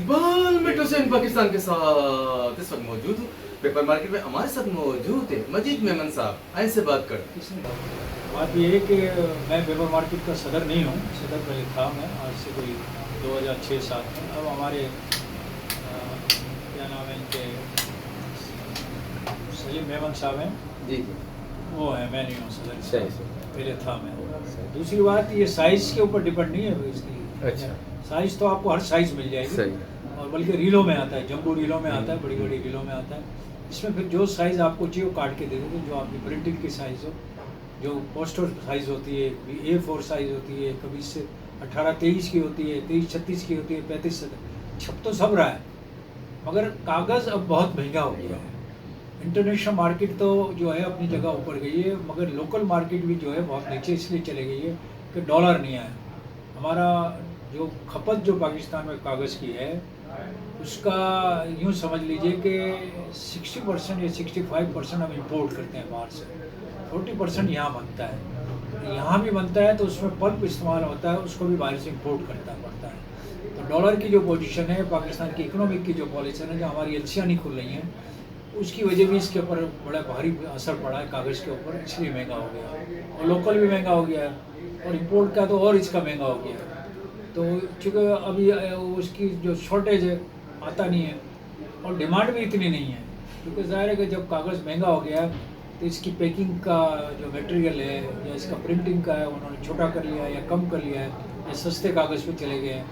Iqbal metro से पाकिस्तान के साथ इस वक्त मौजूद हूँ पेपर मार्केट में। हमारे साथ मौजूद है मजीद मेमन साहब। आए से बात करते हैं। बात ये है कि मैं पेपर मार्केट का सदर नहीं हूँ, सदर पहले था मैं, आज से कोई 2006-07 में। अब हमारे क्या नाम है इनके, सलीम मेमन साहब हैं जी वो है, मैं नहीं हूँ सदर। सही पहले था मैं। दूसरी बात ये साइज़ के ऊपर डिपेंड नहीं है इसकी। अच्छा, साइज़ तो आपको हर साइज़ मिल जाएगी, सही और बल्कि रीलों में आता है, जंबू रीलों में आता है, बड़ी बड़ी रीलों में आता है। इसमें फिर जो साइज़ आपको चाहिए वो काट के दे देंगे, जो आपकी प्रिंटिंग की साइज़ हो, जो पोस्टर साइज़ होती है, A4 साइज़ होती है, कभी इससे 18-23 की होती है, 23-36 की होती है, 35 छप तो सब रहा है, मगर कागज़ अब बहुत महंगा हो गया है। इंटरनेशनल मार्केट तो जो है अपनी जगह ऊपर गई है, मगर लोकल मार्केट भी जो है बहुत नीचे इसलिए चले गई है कि डॉलर नहीं आया। हमारा जो खपत जो पाकिस्तान में कागज़ की है उसका यूँ समझ लीजिए कि 60% या 65% हम इंपोर्ट करते हैं बाहर से, 40% यहाँ बनता है। यहाँ भी बनता है तो उसमें पल्प इस्तेमाल होता है, उसको भी बाहर से इंपोर्ट करना पड़ता है। तो डॉलर की जो पोजीशन है, पाकिस्तान की इकोनॉमिक की जो पॉलिसी है, जो हमारी एलसियाँ नहीं खुल रही हैं, उसकी वजह भी इसके ऊपर बड़ा भारी असर पड़ा है कागज़ के ऊपर, इसलिए महंगा हो गया। और लोकल भी महंगा हो गया है, और इंपोर्ट का तो और इसका महंगा हो गया है। तो चूँकि अभी उसकी जो शॉर्टेज है आता नहीं है, और डिमांड भी इतनी नहीं है, क्योंकि ज़ाहिर है कि जब कागज़ महंगा हो गया तो इसकी पैकिंग का जो मटेरियल है या इसका प्रिंटिंग का है उन्होंने छोटा कर लिया है या कम कर लिया है, या सस्ते कागज़ पे चले गए हैं।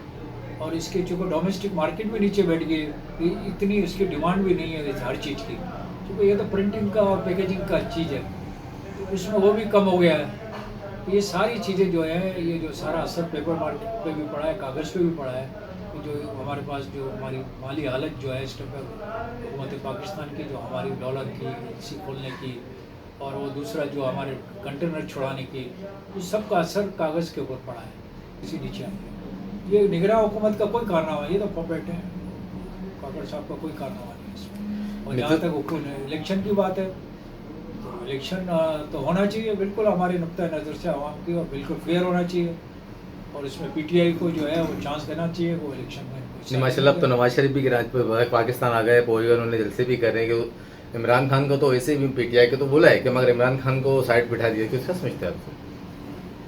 और इसके चूँकि डोमेस्टिक मार्केट भी नीचे बैठ गई, इतनी इसकी डिमांड भी नहीं है हर चीज़ की, क्योंकि ये तो प्रिंटिंग का और पैकेजिंग का चीज़ है, उसमें वो भी कम हो गया है। तो ये सारी चीज़ें जो है, ये जो सारा असर पेपर मार्केट पे भी पड़ा है, कागज़ पे भी पड़ा है। तो जो हमारे पास जो हमारी माली हालत जो है इस टाइम पर हुकूमत पाकिस्तान की, जो हमारी डॉलर की एजेंसी खोलने की, और वो दूसरा जो हमारे कंटेनर छुड़ाने की, उस सब का असर कागज़ के ऊपर पड़ा है, इसी नीचे आएंगे। ये निगरान हुकूमत का कोई कारनामा, ये तो पपेट है, काकड़ साहब का कोई कारनामा नहीं है इसमें। और जहाँ तक इलेक्शन की बात है, तो इलेक्शन तो होना चाहिए बिल्कुल हमारे नुक्ता नज़र से आवाम की, और बिल्कुल फेयर होना चाहिए, और इसमें PTI को जो है वो चांस देना चाहिए वो इलेक्शन में। माशाल्लाह। अब तो नवाज शरीफ भी राज पर पाकिस्तान आ गए, पहुँच गए, उन्होंने जलसे भी कर रहे हैं कि इमरान खान को तो वैसे भी PTI को तो बोला है कि मगर इमरान खान को साइड बिठा दिया, क्यों समझते हैं आप?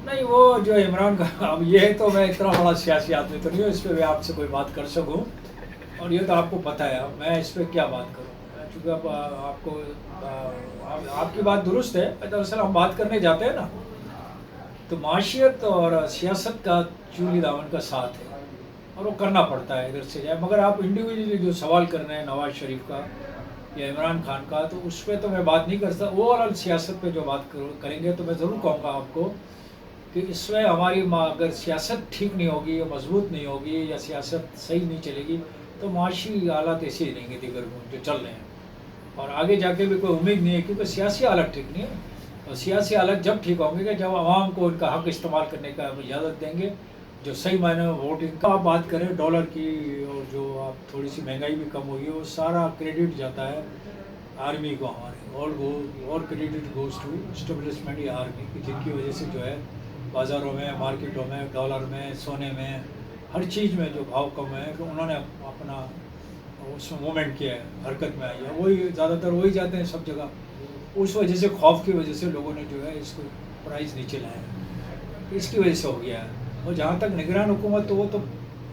नहीं, वो जो इमरान खान, अब ये है तो मैं इतना बड़ा सियासी आदमी तो नहीं हूँ इस पर मैं आपसे कोई बात कर सकूँ, और ये तो आपको पता है, अब मैं इस पर क्या बात करूँ, चूँकि अब आपको आपकी बात दुरुस्त है। दरअसल हम बात करने जाते हैं ना, तो माशियत और सियासत का चूली दामन का साथ है, और वो करना पड़ता है इधर से जाए। मगर आप इंडिविजुअली जो सवाल कर रहे हैं नवाज शरीफ का या इमरान खान का, तो उस पर तो मैं बात नहीं कर सकता। ओवरऑल सियासत पे जो बात करेंगे तो मैं ज़रूर कहूँगा आपको कि इसमें हमारी अगर सियासत ठीक नहीं होगी या मजबूत नहीं होगी या सियासत सही नहीं चलेगी, तो माशी हालात ऐसे ही रहेंगे दीगर जो चल रहे हैं, और आगे जाके भी कोई उम्मीद नहीं है, क्योंकि सियासी हालत ठीक नहीं है। और सियासी हालत जब ठीक होंगे कि जब आवाम को उनका हक इस्तेमाल करने का इजाज़त देंगे, जो सही मायने में वोटिंग का। आप बात करें डॉलर की, और जो आप थोड़ी सी महंगाई भी कम हुई है, वो सारा क्रेडिट जाता है आर्मी को हमारे, और क्रेडिट गोज़ टू इस्टेब्लिशमेंट या आर्मी की, जिनकी वजह से जो है बाज़ारों में, मार्केटों में, डॉलर में, सोने में, हर चीज़ में जो भाव कम है, तो उन्होंने अपना उसमें मूवमेंट किया है, हरकत में आई है। वही ज़्यादातर वही जाते हैं सब जगह, उस वजह से, खौफ की वजह से लोगों ने जो है इसको प्राइस नीचे लाया, इसकी वजह से हो गया है। और जहाँ तक निगरान हुकूमत, तो वो तो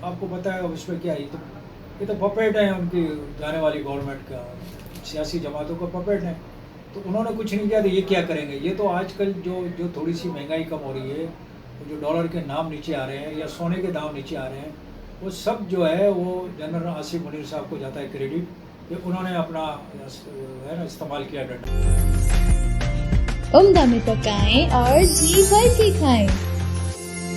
आपको पता है, अब इस पर क्या है, ये तो पपेट है उनकी जाने वाली गवर्नमेंट का, सियासी जमातों का पपेट है। तो उन्होंने कुछ नहीं किया तो ये क्या करेंगे। ये तो आजकल जो थोड़ी सी महंगाई कम हो रही है, जो डॉलर के नाम नीचे आ रहे हैं या सोने के दाम नीचे आ रहे हैं, वो सब जो है वो जनरल आसिफ मुनीर साहब को जाता है क्रेडिट, कि उन्होंने अपना है ना इस्तेमाल किया डंडा। उम्दा में पकाएं और जी भर के खाएं।